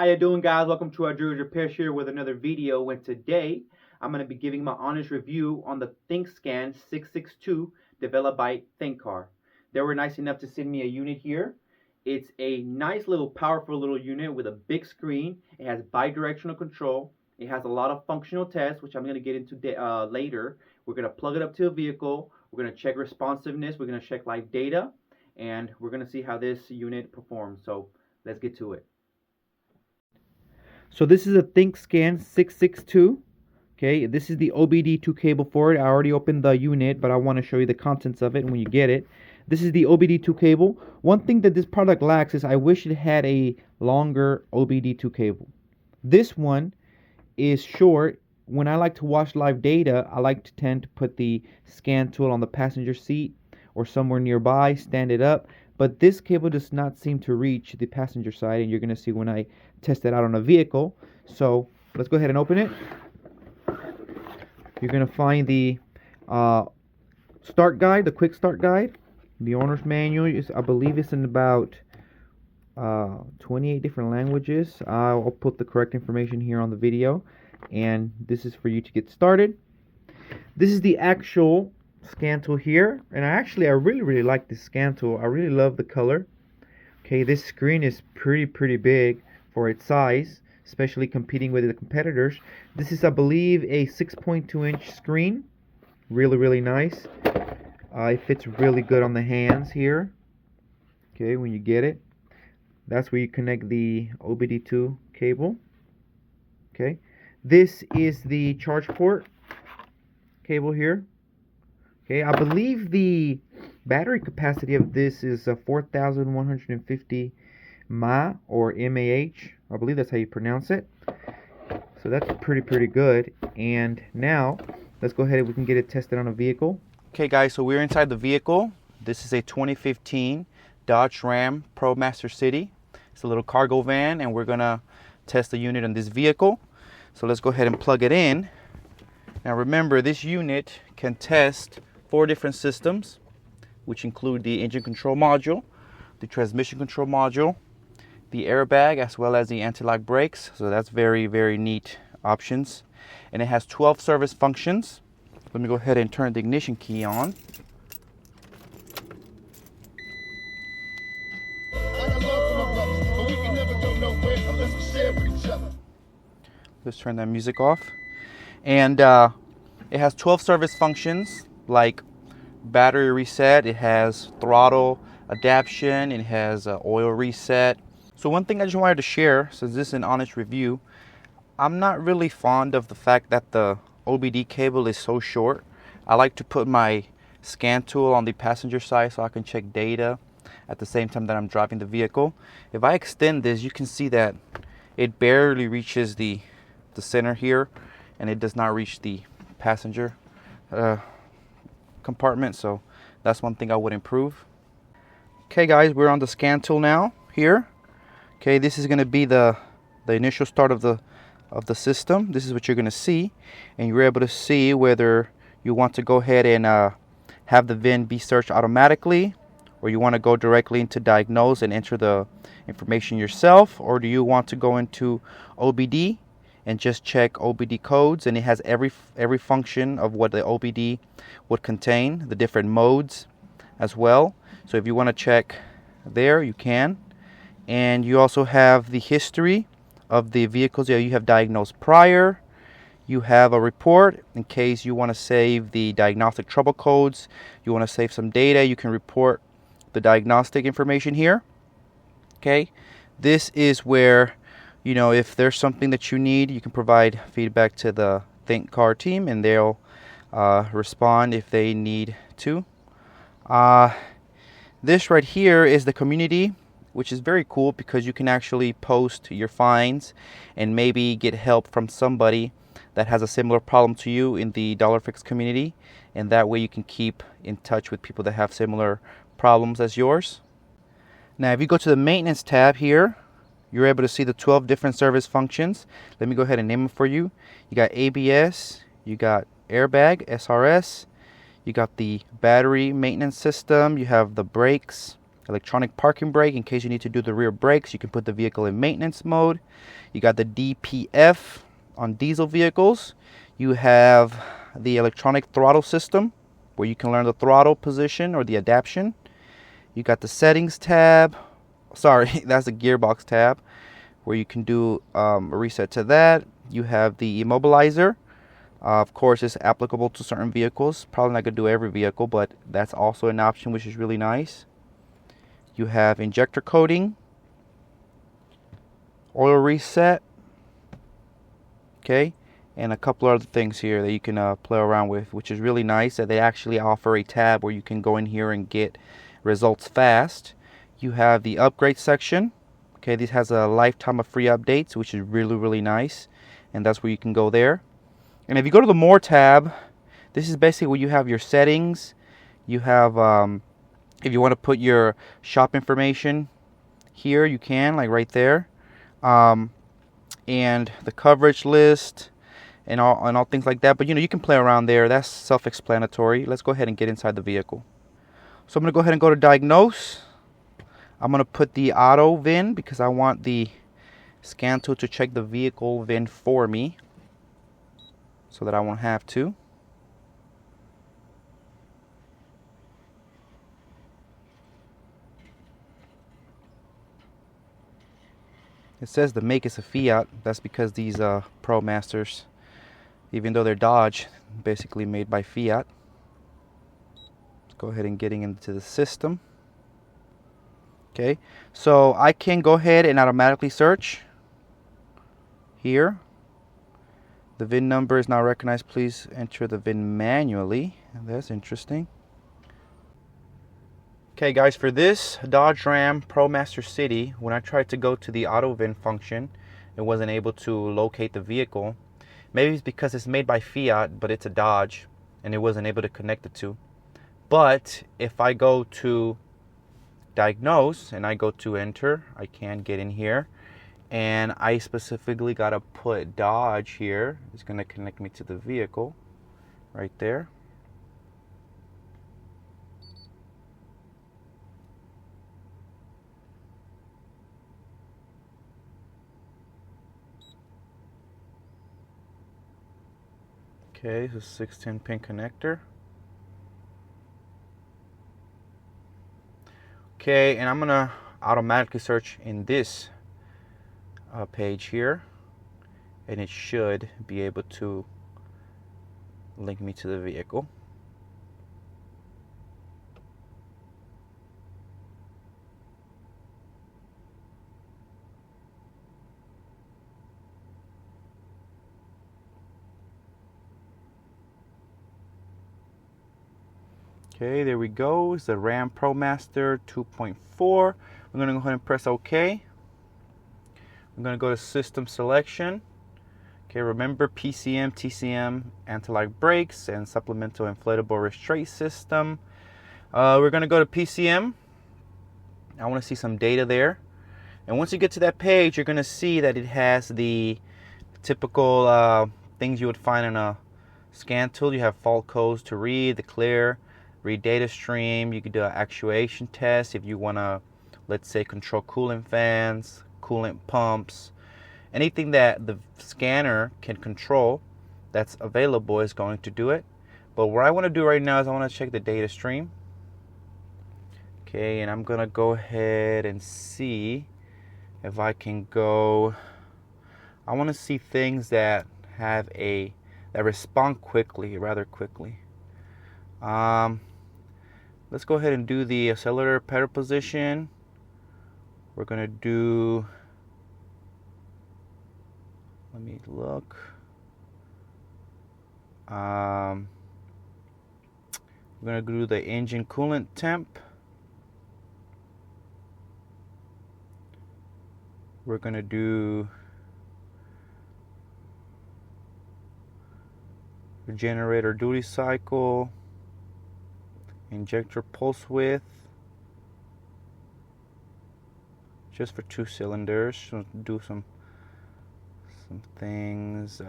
How you doing, guys? Welcome to our Drew's Repairs here with another video. And today I'm going to be giving my honest review on the Thinkscan 662 developed by Thinkcar. They were nice enough to send me a unit here. It's a nice little powerful little unit with a big screen. It has bi-directional control. It has a lot of functional tests, which I'm going to get into later. We're going to plug it up to a vehicle. We're going to check responsiveness. We're going to check live data. And we're going to see how this unit performs. So let's get to it. So this is a Thinkscan 662. Okay, this is the OBD2 cable for it. I already opened the unit, but I want to show you the contents of it when you get it. This is the OBD2 cable. One thing that this product lacks is I wish it had a longer OBD2 cable. This one is short. When I like to watch live data, I like to tend to put the scan tool on the passenger seat or somewhere nearby, stand it up. But this cable does not seem to reach the passenger side, and you're going to see when I test it out on a vehicle. So let's go ahead and open it. You're going to find the start guide, the quick start guide. The owner's manual is, I believe it's in about 28 different languages. I'll put the correct information here on the video, and this is for you to get started. This is the actual scan tool here, and I really like this scan tool. I really love the color. Okay, this screen is pretty big for its size, especially competing with the competitors. This is, I believe, a 6.2-inch screen. Really nice. It fits really good on the hands here. Okay, when you get it, that's where you connect the OBD2 cable. Okay, this is the charge port cable here. Okay, I believe the battery capacity of this is 4,150 mAh or mAh. I believe that's how you pronounce it. So that's pretty good. And now let's go ahead and we can get it tested on a vehicle. Okay, guys, so we're inside the vehicle. This is a 2015 Dodge Ram ProMaster City. It's a little cargo van, and we're gonna test the unit on this vehicle. So let's go ahead and plug it in. Now remember, this unit can test 4 different systems, which include the engine control module, the transmission control module, the airbag, as well as the anti-lock brakes. So that's very neat options. And it has 12 service functions. Let me go ahead and turn the ignition key on. Let's turn that music off. And it has 12 service functions, like battery reset, it has throttle adaptation, it has oil reset. So one thing I just wanted to share, since this is an honest review, I'm not really fond of the fact that the OBD cable is so short. I like to put my scan tool on the passenger side so I can check data at the same time that I'm driving the vehicle. If I extend this, you can see that it barely reaches the center here, and it does not reach the passenger compartment. So that's one thing I would improve. Okay, guys, we're on the scan tool now here. Okay, this is going to be the initial start of the system. This is what you're going to see, and you're able to see whether you want to go ahead and have the VIN be searched automatically, or you want to go directly into diagnose and enter the information yourself, or do you want to go into OBD and just check OBD codes. And it has every function of what the OBD would contain, the different modes as well. So if you want to check there, you can. And you also have the history of the vehicles that you have diagnosed prior. You have a report in case you want to save the diagnostic trouble codes. You want to save some data, you can report the diagnostic information here. Okay, this is where, you know, if there's something that you need, you can provide feedback to the Thinkcar team, and they'll respond if they need to. This right here is the community, which is very cool because you can actually post your finds and maybe get help from somebody that has a similar problem to you in the Dollar Fix community, and that way you can keep in touch with people that have similar problems as yours. Now if you go to the maintenance tab here, you're able to see the 12 different service functions. Let me go ahead and name them for you. You got ABS, you got airbag, SRS, you got the battery maintenance system, you have the brakes, electronic parking brake in case you need to do the rear brakes. You can put the vehicle in maintenance mode. You got the DPF on diesel vehicles. You have the electronic throttle system where you can learn the throttle position or the adaptation. You got the settings tab. Sorry, that's the gearbox tab where you can do a reset to that. You have the immobilizer. Of course, it's applicable to certain vehicles. Probably not going to do every vehicle, but that's also an option, which is really nice. You have injector coating, oil reset, okay, and a couple other things here that you can play around with, which is really nice that they actually offer a tab where you can go in here and get results fast. You have the upgrade section. Okay, this has a lifetime of free updates, which is really, really nice, and that's where you can go there. And if you go to the More tab, this is basically where you have your settings. You have, if you want to put your shop information here, you can, like right there. And the coverage list and all things like that. But you can play around there. That's self-explanatory. Let's go ahead and get inside the vehicle. So I'm going to go ahead and go to Diagnose. I'm going to put the auto VIN because I want the scan tool to check the vehicle VIN for me, so that I won't have to. It says the make is a Fiat. That's because these ProMasters, even though they're Dodge, basically made by Fiat. Let's go ahead and getting into the system. Okay, so I can go ahead and automatically search here. The VIN number is not recognized. Please enter the VIN manually. That's interesting. Okay guys, for this Dodge Ram ProMaster City, when I tried to go to the auto VIN function, it wasn't able to locate the vehicle. Maybe it's because it's made by Fiat, but it's a Dodge, and it wasn't able to connect the two. But if I go to Diagnose and I go to enter, I can get in here. And I specifically got to put Dodge here. It's going to connect me to the vehicle right there. Okay, this is 610 pin connector. Okay, and I'm going to automatically search in this page here, and it should be able to link me to the vehicle. Okay, there we go. It's the Ram ProMaster 2.4. We're going to go ahead and press OK. I'm going to go to System Selection. Okay, remember PCM, TCM, anti-lock brakes, and supplemental inflatable restraint system. We're going to go to PCM. I want to see some data there. And once you get to that page, you're going to see that it has the typical things you would find in a scan tool. You have fault codes to read, the clear, read data stream. You could do an actuation test if you want to, let's say, control coolant fans, coolant pumps. Anything that the scanner can control that's available is going to do it. But what I want to do right now is I want to check the data stream. Okay, and I'm going to go ahead and see if I can go. I want to see things that have that respond quickly, rather quickly. Let's go ahead and do the accelerator pedal position. We're going to do, let me look. We're going to do the engine coolant temp. We're going to do the generator duty cycle, injector pulse width, just for 2 cylinders. So do some things.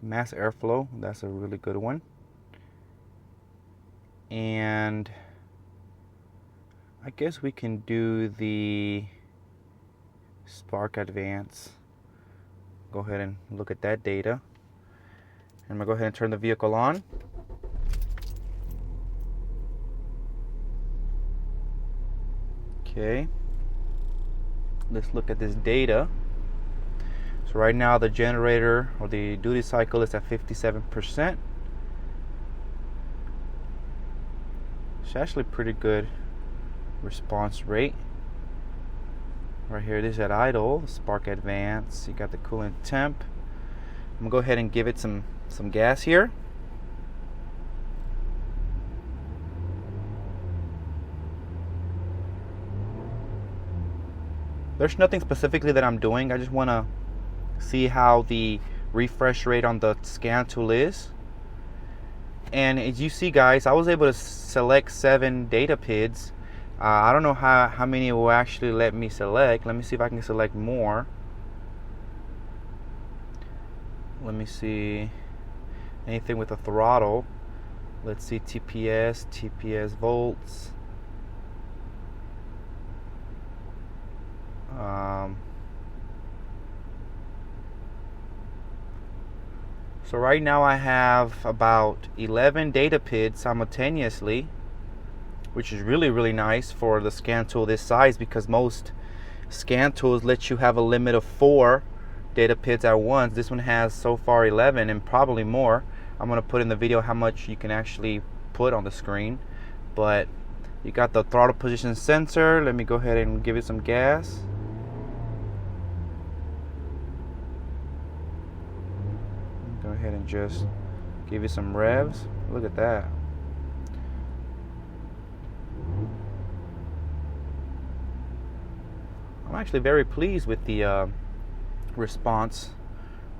Mass airflow, that's a really good one. And I guess we can do the Spark Advance. Go ahead and look at that data. I'm gonna go ahead and turn the vehicle on. Okay, let's look at this data. So right now the generator or the duty cycle is at 57%. It's actually pretty good response rate. Right here, this is at idle, Spark Advance. You got the coolant temp. I'm gonna go ahead and give it some gas here. There's nothing specifically that I'm doing. I just want to see how the refresh rate on the scan tool is. And as you see, guys, I was able to select 7 data PIDs. I don't know how many it will actually let me select. Let me see if I can select more. Let me see anything with a throttle. Let's see TPS volts. So right now I have about 11 data PIDs simultaneously, which is really nice for the scan tool this size, because most scan tools let you have a limit of 4 data PIDs at once. This one has so far 11 and probably more. I'm going to put in the video how much you can actually put on the screen. But you got the throttle position sensor. Let me go ahead and give it some gas. Go ahead and just give it some revs. Look at that. I'm actually very pleased with the response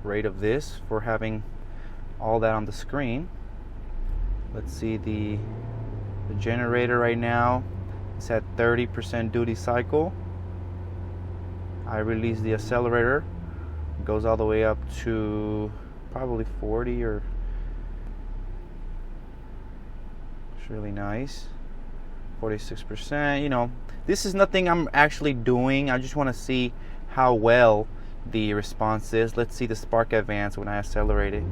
rate of this for having all that on the screen. Let's see the generator right now. It's at 30% duty cycle. I release the accelerator. It goes all the way up to probably 40 or it's really nice. 46%. You know, this is nothing I'm actually doing. I just want to see how well the response is. Let's see the Spark Advance when I accelerate it.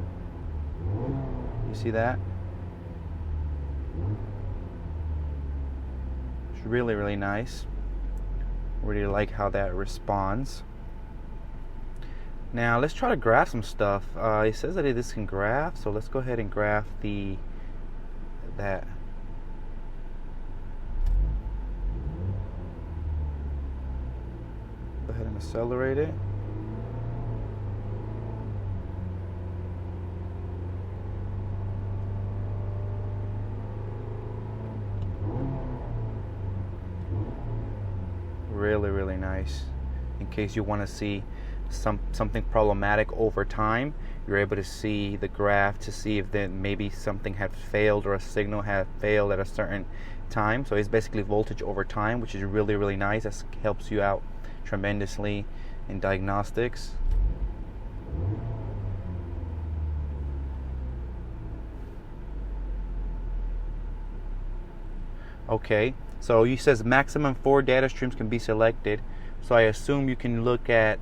You see that? It's really nice. Really like how that responds. Now let's try to graph some stuff. It says that this can graph, so let's go ahead and graph that. Go ahead and accelerate it. Really nice. In case you want to see something problematic over time, you're able to see the graph to see if then maybe something had failed or a signal had failed at a certain time. So it's basically voltage over time, which is really nice. That helps you out tremendously in diagnostics. Okay, so it says maximum 4 data streams can be selected. So I assume you can look at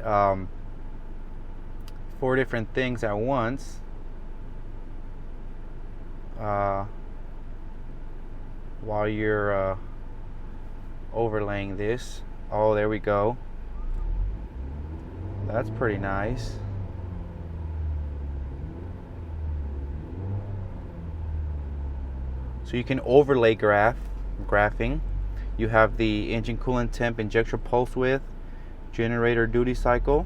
4 different things at once. While you're overlaying this. Oh, there we go. That's pretty nice. So you can overlay graphing. You have the engine coolant temp, injector pulse width, generator duty cycle.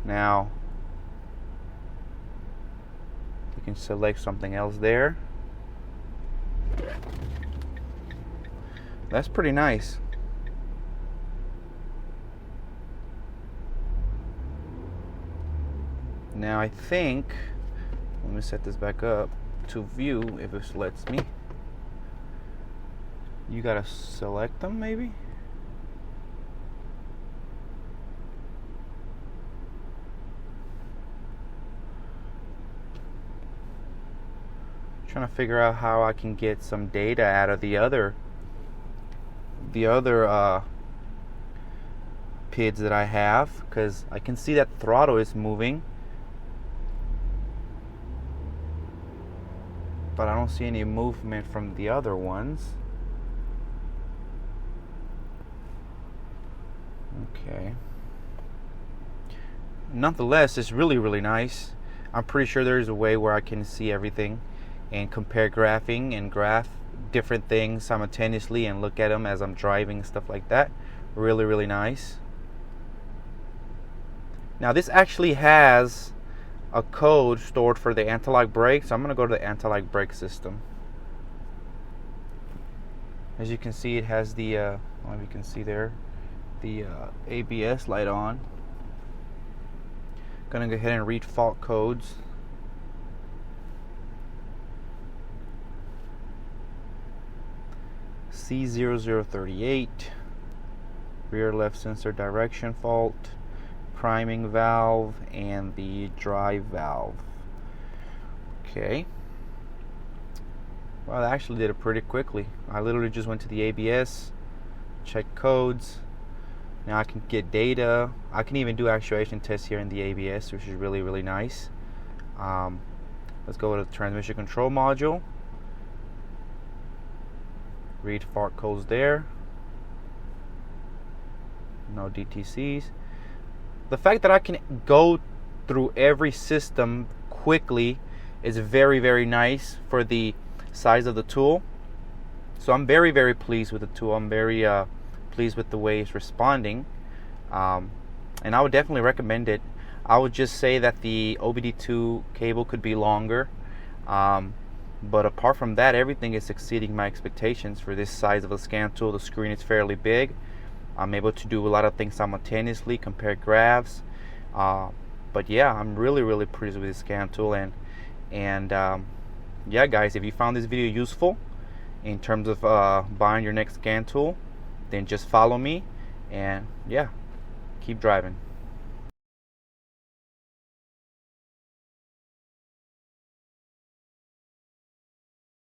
Now you can select something else there. That's pretty nice. Now I think, let me set this back up to view if it lets me. You gotta select them maybe? Trying to figure out how I can get some data out of the other the other PIDs that I have, because I can see that throttle is moving, but I don't see any movement from the other ones. Okay. Nonetheless, it's really nice. I'm pretty sure there's a way where I can see everything and compare graphing and graph different things simultaneously and look at them as I'm driving and stuff like that. Really nice. Now this actually has a code stored for the anti-lock brake, so I'm going to go to the anti-lock brake system. As you can see, it has the well, you can see there the ABS light on. Gonna go ahead and read fault codes. C0038, rear left sensor direction fault, priming valve, and the drive valve. Okay. Well, I actually did it pretty quickly. I literally just went to the ABS, checked codes. Now I can get data. I can even do actuation tests here in the ABS, which is really nice. Let's go to the transmission control module. Read fault codes there. No DTCs. The fact that I can go through every system quickly is very nice for the size of the tool. So I'm very pleased with the tool. I'm very pleased with the way it's responding, and I would definitely recommend it. I would just say that the OBD2 cable could be longer, but apart from that, everything is exceeding my expectations for this size of a scan tool. The screen is fairly big. I'm able to do a lot of things simultaneously, compare graphs, but yeah, I'm really pleased with this scan tool. And yeah guys, if you found this video useful in terms of buying your next scan tool, then just follow me, and yeah, keep driving.